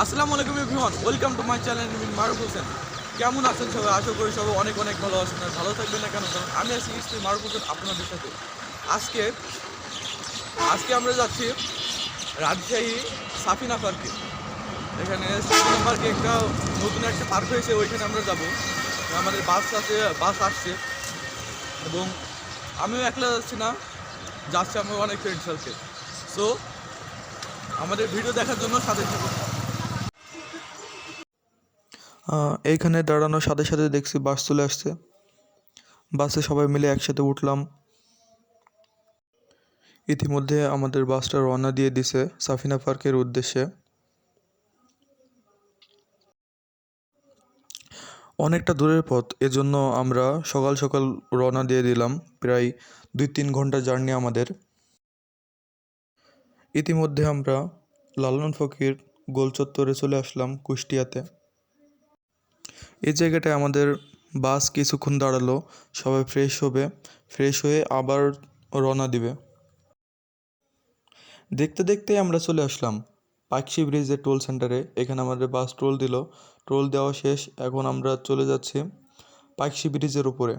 আসসালামু আলাইকুম everyone, welcome to my channel Maruf Hossain. কেমন আছেন সবাই? আশা করি সবাই অনেক অনেক ভালো আছেন আর ভালো থাকবেন না কেন, কারণ আমি আছি স্ত্রী মারুফ হোসেন আপনাদের সাথে। আজকে আজকে আমরা যাচ্ছি রাজশাহী সাফিনা পার্কে। এখানে সাফিনা পার্কে নতুন একটা পার্ক হয়েছে, ওইখানে আমরা যাব। আমাদের বাস আসছে এবং আমিও একলা যাচ্ছি না, যাচ্ছে আমার অনেক ফ্রেন্ড সার্কেল। সো আমাদের ভিডিও দেখার জন্য সাথে থাকুন। এইখানে দাঁড়ানোর সাথে সাথে দেখছি বাস চলে আসছে। বাসে সবাই মিলে একসাথে উঠলাম। ইতিমধ্যে আমাদের বাসটা রওনা দিয়ে দিছে সাফিনা পার্কের উদ্দেশ্যে। অনেকটা দূরের পথ, এজন্য আমরা সকাল সকাল রওনা দিয়ে দিলাম। প্রায় 2-3 ঘন্টা জার্নি আমাদের। ইতিমধ্যে আমরা লালন ফকির গোল চত্বরে চলে আসলাম কুষ্টিয়াতে। এই জায়গাটায় আমাদের বাস কিছুক্ষণ দাঁড়ালো, সবাই ফ্রেশ হয়ে আবার রওনা দিবে। দেখতে দেখতে আমরা চলে আসলাম পাকশি ব্রিজের টোল সেন্টারে। এখানে আমাদের বাস টোল দিল, টোল দেওয়া শেষ। এখন আমরা চলে যাচ্ছি পাকশি ব্রিজের উপরে।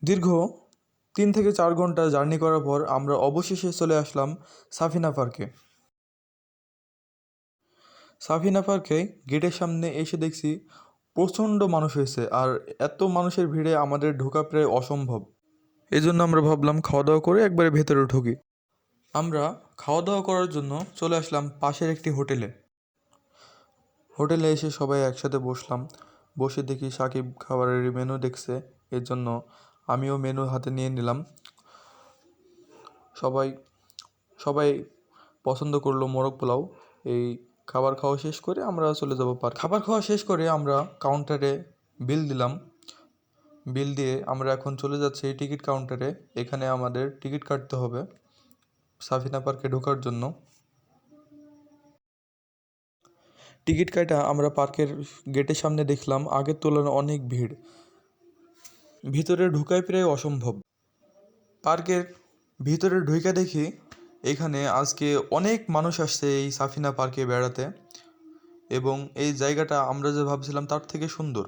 দীর্ঘ 3 থেকে 4 ঘন্টা জার্নি করার পর আমরা অবশেষে চলে আসলাম সাফিনা পার্কে। সাফিনা পার্কে গেটের সামনে এসে দেখছি প্রচণ্ড মানুষ হয়েছে, আর এত মানুষের ভিড়ে আমাদের ঢোকা প্রায় অসম্ভব। এজন্য আমরা ভাবলাম খাওয়া দাওয়া করে একবারে ভেতরে ঢুকি। আমরা খাওয়া দাওয়া করার জন্য চলে আসলাম পাশের একটি হোটেলে এসে সবাই একসাথে বসলাম। বসে দেখি সাকিব খাবারের মেনু দেখছে, এর জন্য আমিও মেনু হাতে নিয়ে নিলাম। সবাই সবাই পছন্দ করলো মোরগ পোলাও। এই খাবার খাওয়া শেষ করে আমরা চলে যাব পার্ক। খাবার খাওয়া শেষ করে আমরা কাউন্টারে বিল দিলাম। বিল দিয়ে আমরা এখন চলে যাচ্ছি টিকিট কাউন্টারে। এখানে আমাদের টিকিট কাটতে হবে সাফিনা পার্কে ঢোকার জন্য। টিকিট কাটা আমরা পার্কের গেটের সামনে দেখলাম আগের তুলনায় অনেক ভিড়, ভিতরে ঢুকাই প্রায় অসম্ভব। পার্কের ভিতরে ঢুকে দেখি এখানে আজকে অনেক মানুষ আসছে এই সাফিনা পার্কে বেড়াতে, এবং এই জায়গাটা আমরা যে ভাবছিলাম তার থেকে সুন্দর।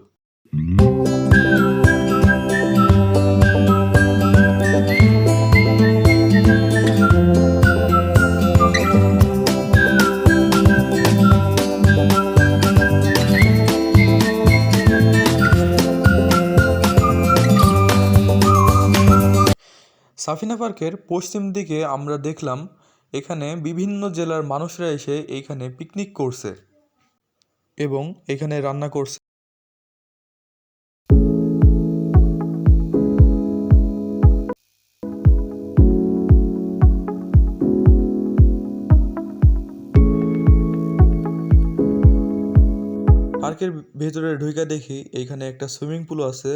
সাফিনা পার্কের পশ্চিম দিকে আমরা দেখলাম এখানে বিভিন্ন জেলার মানুষরা এসে এইখানে পিকনিক করছে এবং এখানে রান্না করছে। পার্কের ভেতরে ঢুকে দেখি এইখানে একটা সুইমিং পুল আছে,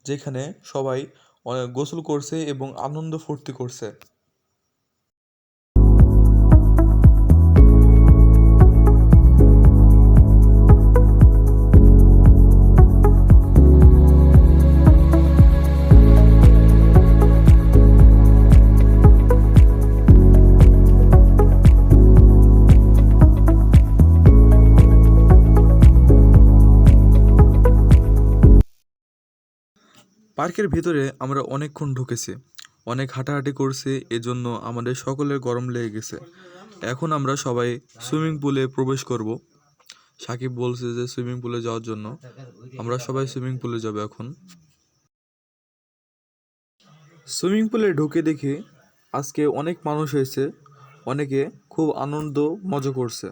যেখানে সবাই অনেক গোসল করছে এবং আনন্দ ফুর্তি করছে। পার্কের ভিতরে আমরা অনেকক্ষণ ঢুকেছি, অনেক হাঁটাহাঁটি করছি, এজন্য আমাদের সকলের গরম লেগে গেছে। এখন আমরা সবাই সুইমিং পুলে প্রবেশ করব। সাকিব বলছে যে সুইমিং পুলে যাওয়ার জন্য, আমরা সবাই সুইমিং পুলে যাব এখন। সুইমিং পুলে ঢুকে দেখি আজকে অনেক মানুষ হয়েছে, অনেকে খুব আনন্দ মজা করছে।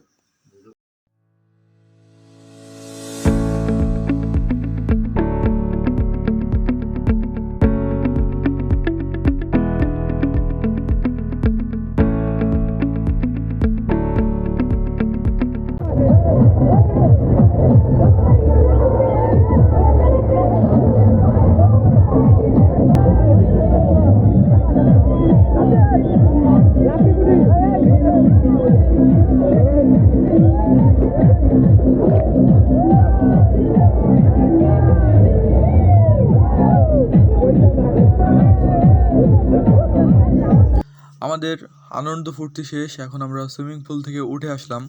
আমাদের আনন্দ ফুর্তি শেষ, এখন আমরা সুইমিং পুল থেকে উঠে আসলাম।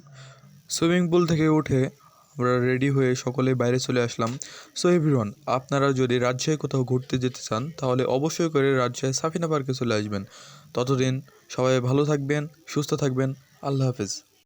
সুইমিং পুল থেকে উঠে আমরা রেডি হয়ে সকলে বাইরে চলে আসলাম। সো এভরিওয়ান, আপনারা যদি রাজশাহী কোথাও ঘুরতে যেতে চান তাহলে অবশ্যই করে রাজশাহী সাফিনা পার্কে চলে আসবেন। ততদিন সবাই ভালো থাকবেন, সুস্থ থাকবেন। আল্লাহ হাফেজ।